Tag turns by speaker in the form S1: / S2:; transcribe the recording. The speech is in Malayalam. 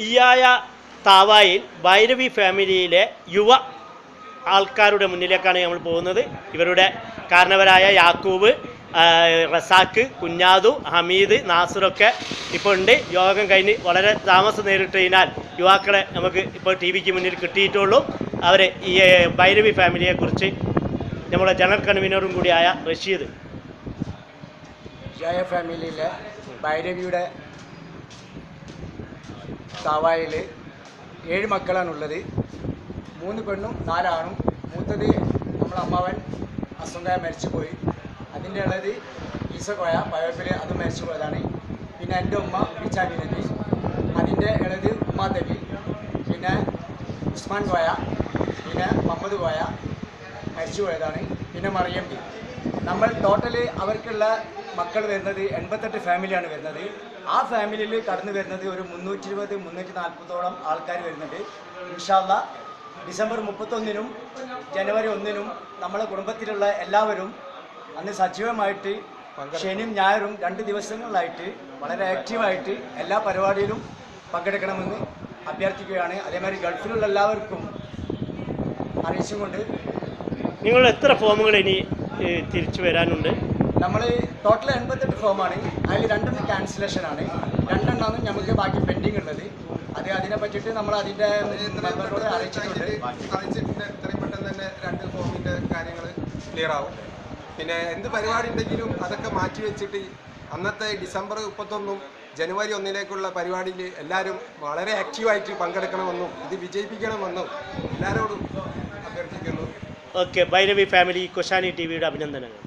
S1: ഈയായ താവായിൽ ഭൈരവി ഫാമിലിയിലെ യുവ ആൾക്കാരുടെ മുന്നിലേക്കാണ് നമ്മൾ പോകുന്നത്. ഇവരുടെ കാരണവരായ യാക്കൂബ്, റസാക്ക്, കുഞ്ഞാദു, ഹമീദ്, നാസറൊക്കെ ഇപ്പോൾ ഉണ്ട്. യോഗം കഴിഞ്ഞ് വളരെ താമസം നേരിട്ടതിനാൽ യുവാക്കളെ നമുക്ക് ഇപ്പോൾ ടി വിക്ക് മുന്നിൽ കിട്ടിയിട്ടുള്ളൂ. അവർ ഈ ഭൈരവി ഫാമിലിയെക്കുറിച്ച് നമ്മുടെ ജനറൽ കൺവീനറും കൂടിയായ റഷീദ്.
S2: ഫാമിലിയിലെ ഭൈരവിയുടെ താവായിൽ 7 മക്കളാണുള്ളത്. 3 പെണ്ണും 4 ആണും. മൂത്തത് നമ്മളെ അമ്മാവൻ അസുഖമായ മരിച്ചുപോയി. അതിൻ്റെ ഇളയത് ഈസക്കോയ പഴപ്പിൽ അത് മരിച്ചു പോയതാണ്. പിന്നെ എൻ്റെ ഉമ്മ ബിച്ചാബിനത്തി, അതിൻ്റെ ഇളയത് ഉമ്മാത്തബി, പിന്നെ ഉസ്മാൻ കോയ, പിന്നെ മുഹമ്മദ് കോയ മരിച്ചു പോയതാണ്. പിന്നെ മറിയം ബി. നമ്മൾ ടോട്ടൽ അവർക്കുള്ള മക്കൾ വരുന്നത് 88 ഫാമിലിയാണ് വരുന്നത്. ആ ഫാമിലിയിൽ കടന്നു വരുന്നത് ഒരു 320-340ഓളം ആൾക്കാർ വരുന്നുണ്ട്. ഇൻഷാ അല്ലാഹ് ഡിസംബർ 31-നും ജനുവരി 1-നും നമ്മളെ കുടുംബത്തിലുള്ള എല്ലാവരും അന്ന് സജീവമായിട്ട് ശനിയും ഞായറും 2 ദിവസങ്ങളിലായിട്ട് വളരെ ആക്റ്റീവായിട്ട് എല്ലാ പരിപാടിയിലും പങ്കെടുക്കണമെന്ന് അഭ്യർത്ഥിക്കുകയാണ്. അതേമാതിരി ഗൾഫിലുള്ള എല്ലാവർക്കും അറിയിച്ചുകൊണ്ട്.
S1: നിങ്ങൾ എത്ര ഫോമുകൾ ഇനി തിരിച്ചു വരാനുണ്ട്?
S2: നമ്മൾ ടോട്ടൽ 88 ഫോമാണ്. അതിൽ 2 ക്യാൻസലേഷനാണ്, 2 നമുക്ക് ബാക്കി പെൻഡിങ് ഉള്ളത്. അതിനെ പറ്റിയിട്ട് നമ്മൾ അതിൻ്റെ മെമ്പറോട് അറിയിച്ചിട്ടുണ്ട്.
S3: എത്രയും പെട്ടെന്ന് തന്നെ 2 ഫോമിൻ്റെ കാര്യങ്ങൾ ക്ലിയർ ആവും. പിന്നെ എന്ത് പരിപാടി ഉണ്ടെങ്കിലും അതൊക്കെ മാറ്റി വെച്ചിട്ട് അന്നത്തെ ഡിസംബർ 31-നും ജനുവരി 1-ലേക്കുള്ള പരിപാടിയിൽ എല്ലാവരും വളരെ ആക്റ്റീവായിട്ട് പങ്കെടുക്കണമെന്നും ഇത് വിജയിപ്പിക്കണമെന്നും എല്ലാവരോടും അഭ്യർത്ഥിക്കുന്നു.
S1: ഓക്കെ, ഭൈരവി ഫാമിലി കൊശാനി ടി വിയുടെ അഭിനന്ദനങ്ങൾ.